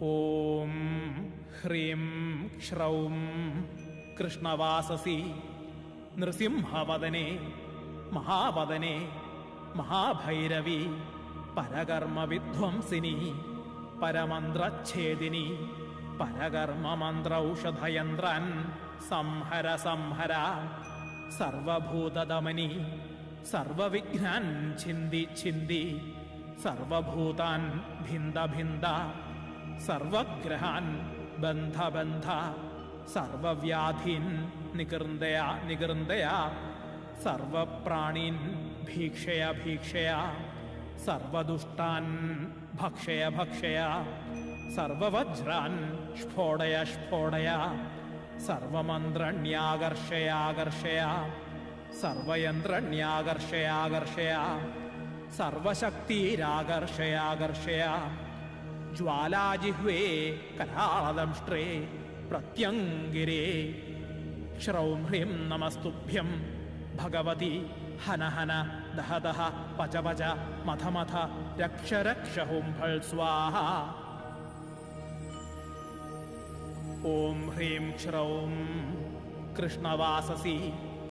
ഓം ഹ്രീം ക്ഷ്രൗം കൃഷ്ണവാസസി നൃസിംഹവദനെ മഹാവദനെ മഹാഭൈരവി പരകർമ്മവിധ്വംസിനി പരമന്ത്രച്ഛേദിനി പരകർമ്മമന്ത്രൌഷധയന്ത്രാൻ സംഹര സംഹര സർവഭൂതദമനി സർവവിഘ്നാൻ ഛിന്ദി ഛിന്ദി സർവഭൂതാൻ ഭിന്ദ ഭിന്ദ സർവഗ്രഹാൻ ബന്ധ ബന്ധ സർവവ്യാധീൻ നികൃന്ദയ നികൃന്ദയ സർവപ്രാണീൻ ഭീക്ഷയ ഭീക്ഷയ സർവദുഷ്ടാൻ ഭക്ഷയ ഭക്ഷയ സർവവജ്രാൻ സ്ഫോടയ സ്ഫോടയ സർവമന്ത്രണ്യാകർഷയാകർഷയ സർവയന്ത്രണ്യാകർഷയാകർഷയ സർവശക്തിരാകർഷയാകർഷയ ജ്വാലാജിഹ്വേ കരാളദംഷ്ട്രേ പ്രത്യംഗിരേ ശ്രൗം ഹ്രീം നമസ്തുഭ്യം ഭഗവതി ഹന ഹന ദഹ ദഹ പച പച മഥ മഥ രക്ഷ രക്ഷ ഹുംഫൾ സ്വാഹ. ഓം ഹ്രീം ക്ഷ്രൗം കൃഷ്ണവാസസി